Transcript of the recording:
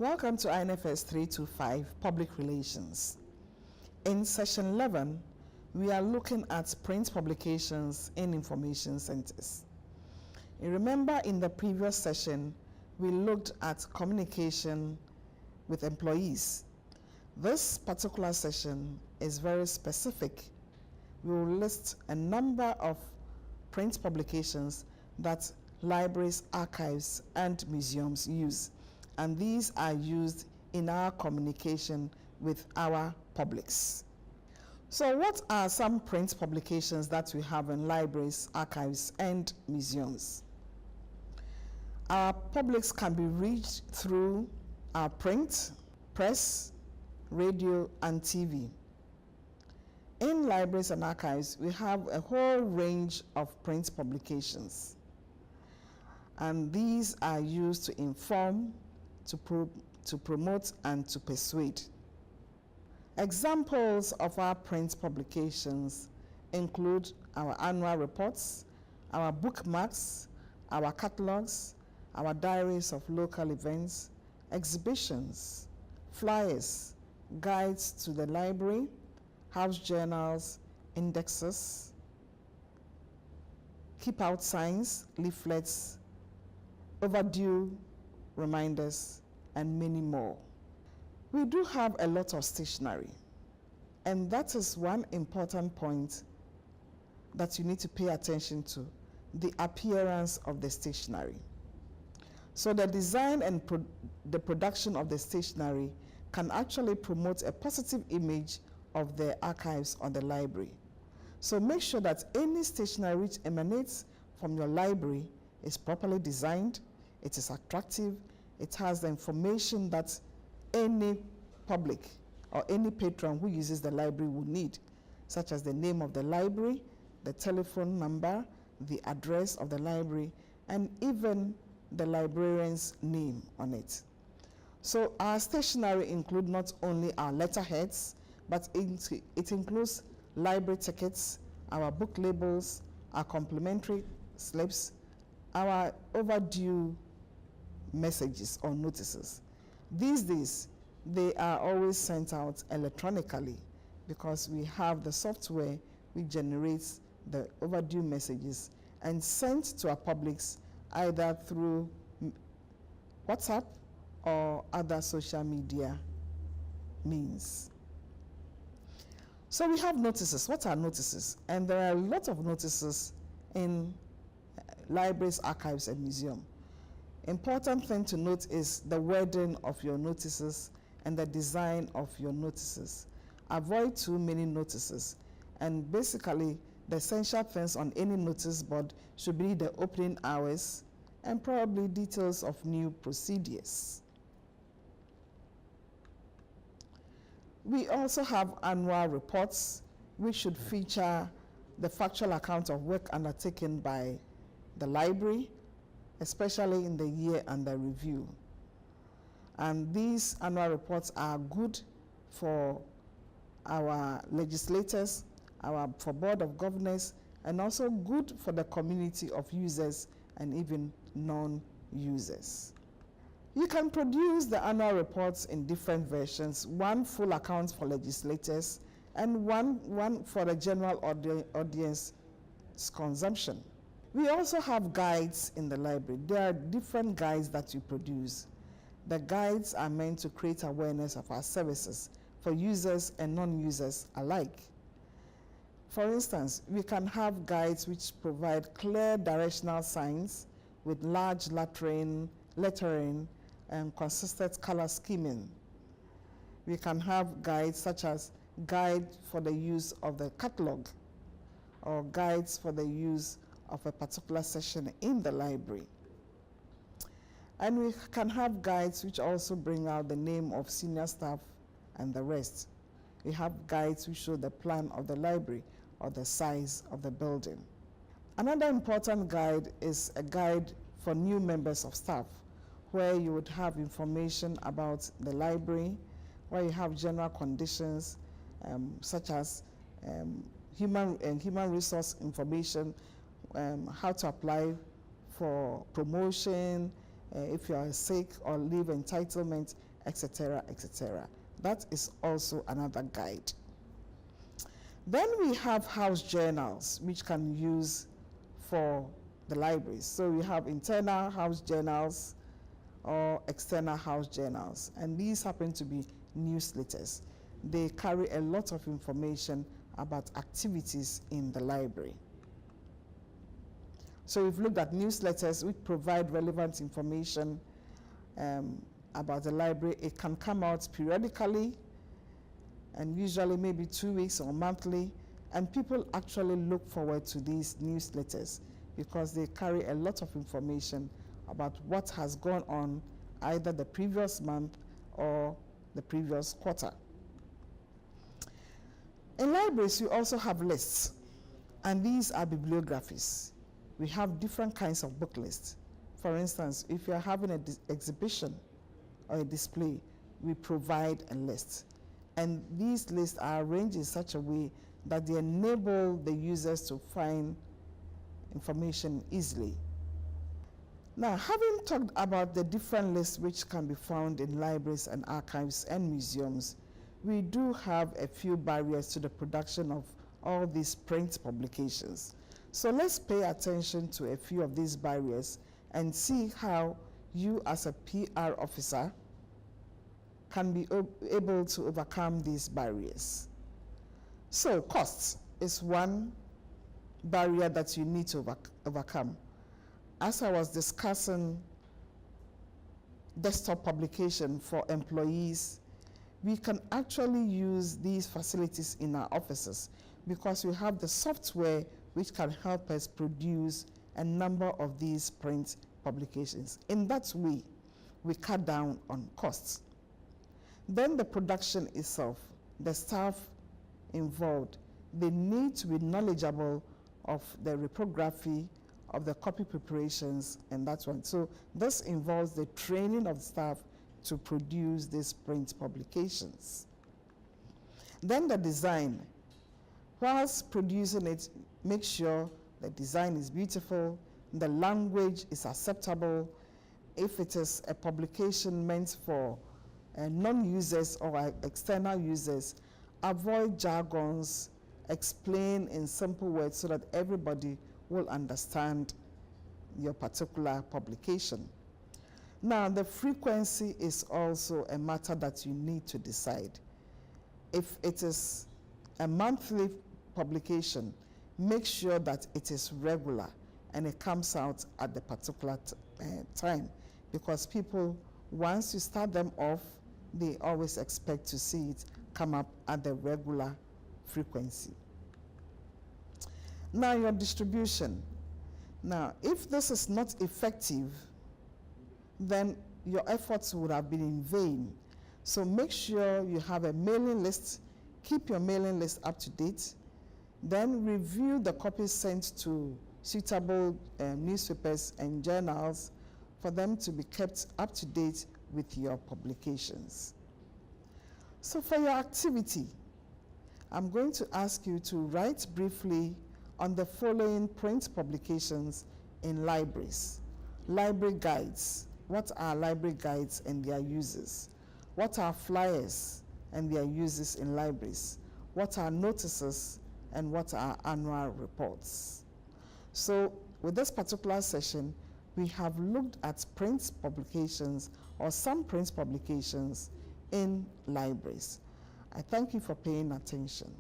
Welcome to INFS 325 Public Relations. In session 11, we are looking at print publications in information centers. You remember in the previous session, we looked at communication with employees. This particular session is very specific. We will list a number of print publications that libraries, archives, and museums use. And these are used in our communication with our publics. So what are some print publications that we have in libraries, archives, and museums? Our publics can be reached through our print, press, radio, and TV. In libraries and archives, we have a whole range of print publications. And these are used to inform, to promote, and to persuade. Examples of our print publications include our annual reports, our bookmarks, our catalogs, our diaries of local events, exhibitions, flyers, guides to the library, house journals, indexes, keep out signs, leaflets, overdue reminders, and many more. We do have a lot of stationery, and that is one important point that you need to pay attention to, the appearance of the stationery. So the design and the production of the stationery can actually promote a positive image of the archives or the library. So make sure that any stationery which emanates from your library is properly designed, it is attractive, it has the information that any public or any patron who uses the library will need, such as the name of the library, the telephone number, the address of the library, and even the librarian's name on it. So our stationery include not only our letterheads, but it includes library tickets, our book labels, our complimentary slips, our overdue messages or notices. These days, they are always sent out electronically because we have the software which generates the overdue messages and sent to our publics either through WhatsApp or other social media means. So we have notices. What are notices? And there are a lot of notices in libraries, archives, and museums. Important thing to note is the wording of your notices and the design of your notices. Avoid too many notices. And basically, the essential things on any notice board should be the opening hours and probably details of new procedures. We also have annual reports, which should feature the factual account of work undertaken by the library, especially in the year under review. And these annual reports are good for our legislators, for Board of Governors, and also good for the community of users and even non-users. You can produce the annual reports in different versions, one full account for legislators and one for the general audience consumption. We also have guides in the library. There are different guides that you produce. The guides are meant to create awareness of our services for users and non-users alike. For instance, we can have guides which provide clear directional signs with large lettering and consistent color scheming. We can have guides such as guide for the use of the catalog or guides for the use of a particular section in the library. And we can have guides which also bring out the name of senior staff and the rest. We have guides which show the plan of the library or the size of the building. Another important guide is a guide for new members of staff, where you would have information about the library, where you have general conditions such as human resource information, how to apply for promotion, if you are sick or leave entitlement, etc., etc. That is also another guide. Then we have house journals, which can use for the libraries. So we have internal house journals or external house journals, and these happen to be newsletters. They carry a lot of information about activities in the library. So we've looked at newsletters which provide relevant information about the library. It can come out periodically, and usually maybe 2 weeks or monthly, and people actually look forward to these newsletters because they carry a lot of information about what has gone on either the previous month or the previous quarter. In libraries, we also have lists, and these are bibliographies. We have different kinds of book lists. For instance, if you're having an exhibition or a display, we provide a list. And these lists are arranged in such a way that they enable the users to find information easily. Now, having talked about the different lists which can be found in libraries and archives and museums, we do have a few barriers to the production of all these print publications. So let's pay attention to a few of these barriers and see how you as a PR officer can be able to overcome these barriers. So costs is one barrier that you need to overcome. As I was discussing desktop publication for employees, we can actually use these facilities in our offices because we have the software which can help us produce a number of these print publications. In that way, we cut down on costs. Then the production itself, the staff involved, they need to be knowledgeable of the reprography, of the copy preparations, and that one. So this involves the training of staff to produce these print publications. Then the design. Whilst producing it, make sure the design is beautiful, the language is acceptable. If it is a publication meant for non-users or external users, avoid jargons, explain in simple words so that everybody will understand your particular publication. Now, the frequency is also a matter that you need to decide. If it is a monthly publication, make sure that it is regular and it comes out at the particular time, because people, once you start them off, they always expect to see it come up at the regular frequency. Now, your distribution. Now, if this is not effective, then your efforts would have been in vain. So make sure you have a mailing list, keep your mailing list up to date, then review the copies sent to suitable newspapers and journals for them to be kept up to date with your publications. So for your activity, I'm going to ask you to write briefly on the following print publications in libraries. Library guides. What are library guides and their uses? What are flyers and their uses in libraries? What are notices and what are annual reports? So with this particular session, we have looked at print publications or some print publications in libraries. I thank you for paying attention.